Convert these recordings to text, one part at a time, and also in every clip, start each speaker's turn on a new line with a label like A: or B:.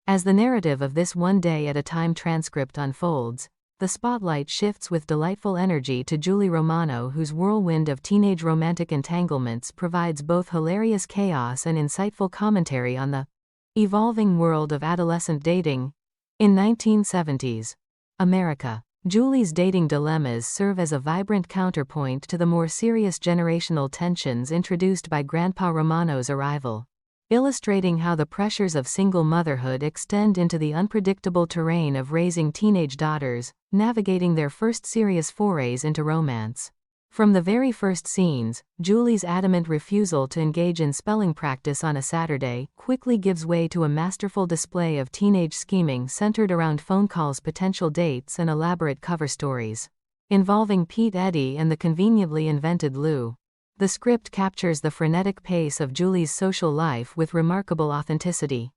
A: As the narrative of this one-day-at-a-time transcript unfolds, the spotlight shifts with delightful energy to Julie Romano, whose whirlwind of teenage romantic entanglements provides both hilarious chaos and insightful commentary on the evolving world of adolescent dating. In 1970s America, Julie's dating dilemmas serve as a vibrant counterpoint to the more serious generational tensions introduced by Grandpa Romano's arrival, illustrating how the pressures of single motherhood extend into the unpredictable terrain of raising teenage daughters, navigating their first serious forays into romance. From the very first scenes, Julie's adamant refusal to engage in spelling practice on a Saturday quickly gives way to a masterful display of teenage scheming centered around phone calls, potential dates, and elaborate cover stories involving Pete, Eddie, and the conveniently invented Lou. The script captures the frenetic pace of Julie's social life with remarkable authenticity.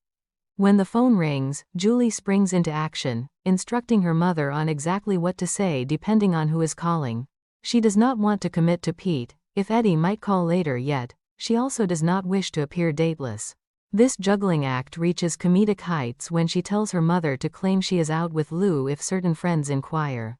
A: When the phone rings, Julie springs into action, instructing her mother on exactly what to say depending on who is calling. She does not want to commit to Pete, if Eddie might call later, yet she also does not wish to appear dateless. This juggling act reaches comedic heights when she tells her mother to claim she is out with Lou if certain friends inquire.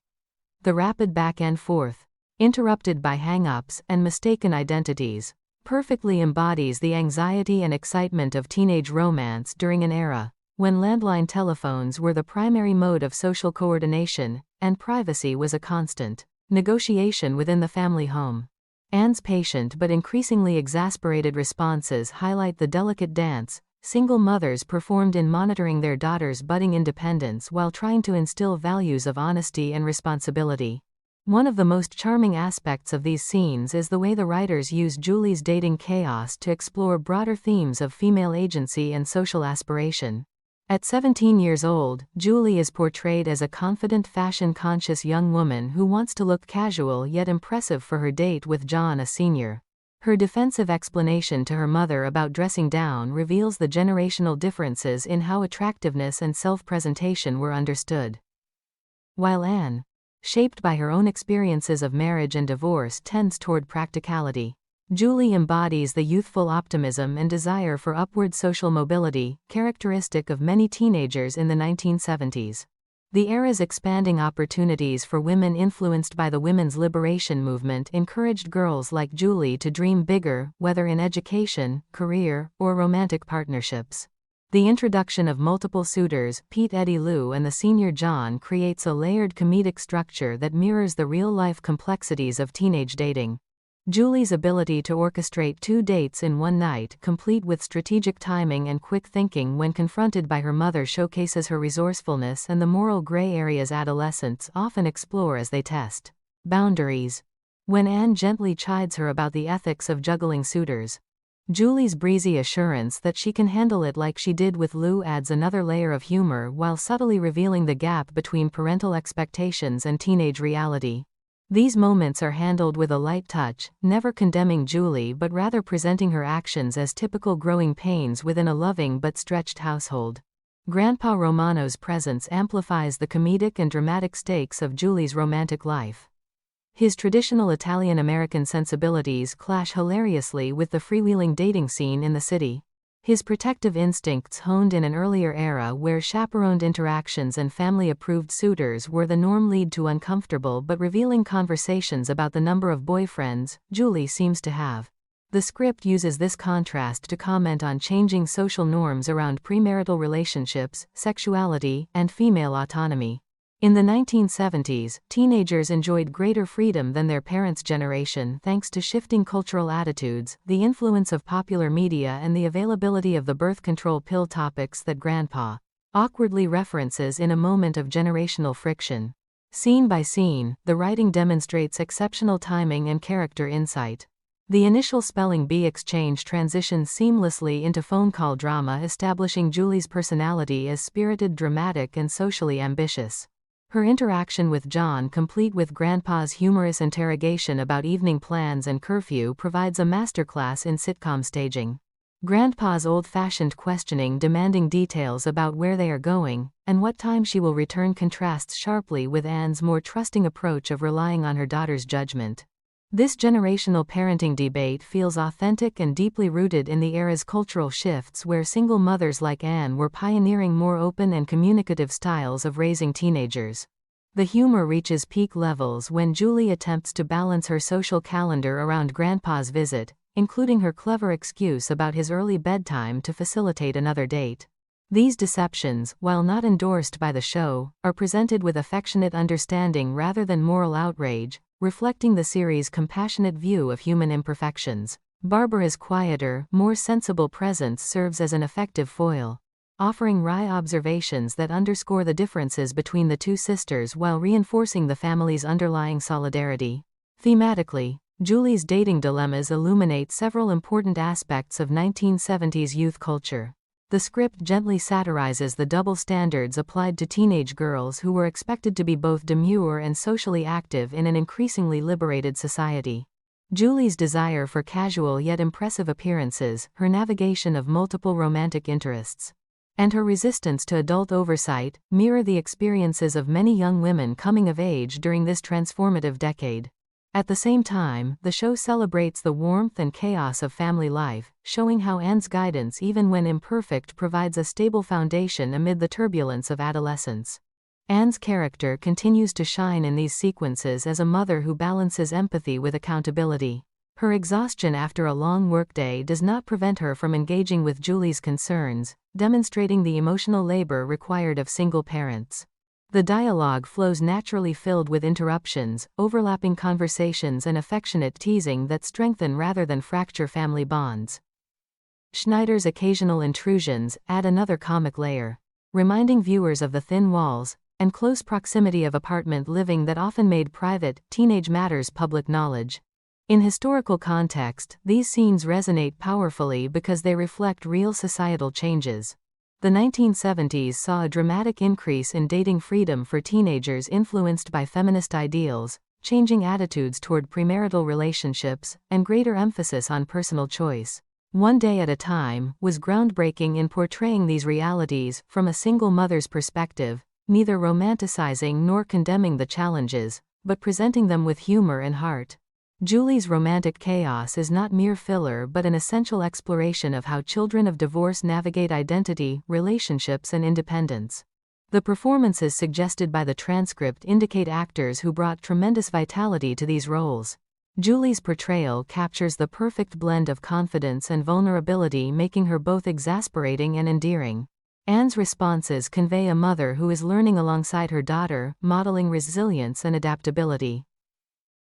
A: The rapid back and forth, interrupted by hang-ups and mistaken identities, perfectly embodies the anxiety and excitement of teenage romance during an era when landline telephones were the primary mode of social coordination, and privacy was a constant negotiation within the family home. Anne's patient but increasingly exasperated responses highlight the delicate dance single mothers performed in monitoring their daughters' budding independence while trying to instill values of honesty and responsibility. One of the most charming aspects of these scenes is the way the writers use Julie's dating chaos to explore broader themes of female agency and social aspiration. At 17 years old, Julie is portrayed as a confident, fashion-conscious young woman who wants to look casual yet impressive for her date with John, a senior. Her defensive explanation to her mother about dressing down reveals the generational differences in how attractiveness and self-presentation were understood. While Anne, shaped by her own experiences of marriage and divorce, tends toward practicality, Julie embodies the youthful optimism and desire for upward social mobility, characteristic of many teenagers in the 1970s. The era's expanding opportunities for women influenced by the women's liberation movement encouraged girls like Julie to dream bigger, whether in education, career, or romantic partnerships. The introduction of multiple suitors, Pete, Eddie, Lou, and the senior John, creates a layered comedic structure that mirrors the real-life complexities of teenage dating. Julie's ability to orchestrate 2 dates in one night, complete with strategic timing and quick thinking when confronted by her mother, showcases her resourcefulness and the moral gray areas adolescents often explore as they test boundaries. When Anne gently chides her about the ethics of juggling suitors, Julie's breezy assurance that she can handle it like she did with Lou adds another layer of humor while subtly revealing the gap between parental expectations and teenage reality. These moments are handled with a light touch, never condemning Julie but rather presenting her actions as typical growing pains within a loving but stretched household. Grandpa Romano's presence amplifies the comedic and dramatic stakes of Julie's romantic life. His traditional Italian-American sensibilities clash hilariously with the freewheeling dating scene in the city. His protective instincts, honed in an earlier era where chaperoned interactions and family-approved suitors were the norm, lead to uncomfortable but revealing conversations about the number of boyfriends Julie seems to have. The script uses this contrast to comment on changing social norms around premarital relationships, sexuality, and female autonomy. In the 1970s, teenagers enjoyed greater freedom than their parents' generation thanks to shifting cultural attitudes, the influence of popular media, and the availability of the birth control pill, topics that Grandpa awkwardly references in a moment of generational friction. Scene by scene, the writing demonstrates exceptional timing and character insight. The initial spelling bee exchange transitions seamlessly into phone call drama, establishing Julie's personality as spirited, dramatic, and socially ambitious. Her interaction with John, complete with Grandpa's humorous interrogation about evening plans and curfew, provides a masterclass in sitcom staging. Grandpa's old-fashioned questioning, demanding details about where they are going and what time she will return, contrasts sharply with Anne's more trusting approach of relying on her daughter's judgment. This generational parenting debate feels authentic and deeply rooted in the era's cultural shifts where single mothers like Anne were pioneering more open and communicative styles of raising teenagers. The humor reaches peak levels when Julie attempts to balance her social calendar around Grandpa's visit, including her clever excuse about his early bedtime to facilitate another date. These deceptions, while not endorsed by the show, are presented with affectionate understanding rather than moral outrage, reflecting the series' compassionate view of human imperfections. Barbara's quieter, more sensible presence serves as an effective foil, offering wry observations that underscore the differences between the two sisters while reinforcing the family's underlying solidarity. Thematically, Julie's dating dilemmas illuminate several important aspects of 1970s youth culture. The script gently satirizes the double standards applied to teenage girls who were expected to be both demure and socially active in an increasingly liberated society. Julie's desire for casual yet impressive appearances, her navigation of multiple romantic interests, and her resistance to adult oversight mirror the experiences of many young women coming of age during this transformative decade. At the same time, the show celebrates the warmth and chaos of family life, showing how Anne's guidance, even when imperfect, provides a stable foundation amid the turbulence of adolescence. Anne's character continues to shine in these sequences as a mother who balances empathy with accountability. Her exhaustion after a long workday does not prevent her from engaging with Julie's concerns, demonstrating the emotional labor required of single parents. The dialogue flows naturally, filled with interruptions, overlapping conversations and affectionate teasing that strengthen rather than fracture family bonds. Schneider's occasional intrusions add another comic layer, reminding viewers of the thin walls and close proximity of apartment living that often made private, teenage matters public knowledge. In historical context, these scenes resonate powerfully because they reflect real societal changes. The 1970s saw a dramatic increase in dating freedom for teenagers influenced by feminist ideals, changing attitudes toward premarital relationships, and greater emphasis on personal choice. One Day at a Time was groundbreaking in portraying these realities from a single mother's perspective, neither romanticizing nor condemning the challenges, but presenting them with humor and heart. Julie's romantic chaos is not mere filler but an essential exploration of how children of divorce navigate identity, relationships, and independence. The performances suggested by the transcript indicate actors who brought tremendous vitality to these roles. Julie's portrayal captures the perfect blend of confidence and vulnerability, making her both exasperating and endearing. Anne's responses convey a mother who is learning alongside her daughter, modeling resilience and adaptability.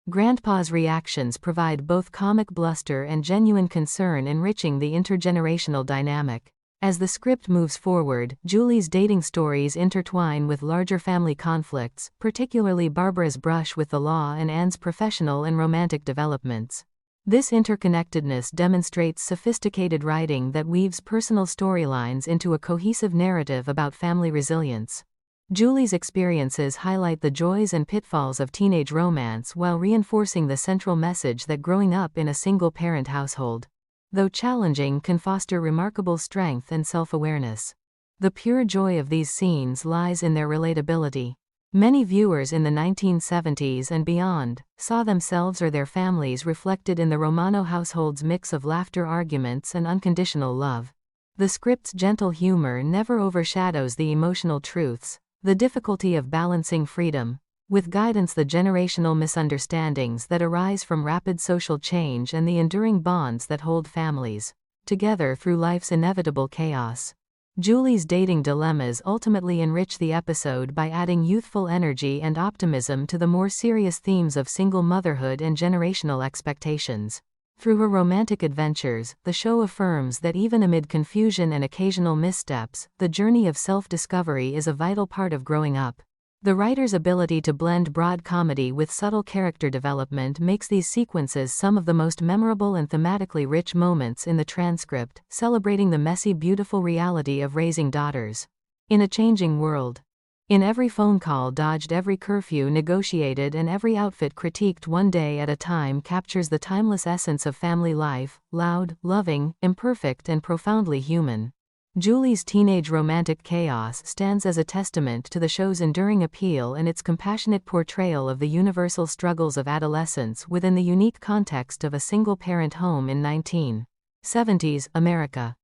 A: Grandpa's reactions provide both comic bluster and genuine concern, enriching the intergenerational dynamic. As the script moves forward, Julie's dating stories intertwine with larger family conflicts, particularly Barbara's brush with the law and Anne's professional and romantic developments. This interconnectedness demonstrates sophisticated writing that weaves personal storylines into a cohesive narrative about family resilience. Julie's experiences highlight the joys and pitfalls of teenage romance while reinforcing the central message that growing up in a single-parent household, though challenging, can foster remarkable strength and self-awareness. The pure joy of these scenes lies in their relatability. Many viewers in the 1970s and beyond saw themselves or their families reflected in the Romano household's mix of laughter, arguments, and unconditional love. The script's gentle humor never overshadows the emotional truths, the difficulty of balancing freedom with guidance, the generational misunderstandings that arise from rapid social change, and the enduring bonds that hold families together through life's inevitable chaos. Julie's dating dilemmas ultimately enrich the episode by adding youthful energy and optimism to the more serious themes of single motherhood and generational expectations. Through her romantic adventures, the show affirms that even amid confusion and occasional missteps, the journey of self-discovery is a vital part of growing up. The writer's ability to blend broad comedy with subtle character development makes these sequences some of the most memorable and thematically rich moments in the transcript, celebrating the messy, beautiful reality of raising daughters in a changing world. In every phone call dodged, every curfew negotiated, and every outfit critiqued, One Day at a Time captures the timeless essence of family life, loud, loving, imperfect, and profoundly human. Julie's teenage romantic chaos stands as a testament to the show's enduring appeal and its compassionate portrayal of the universal struggles of adolescence within the unique context of a single-parent home in 1970s America.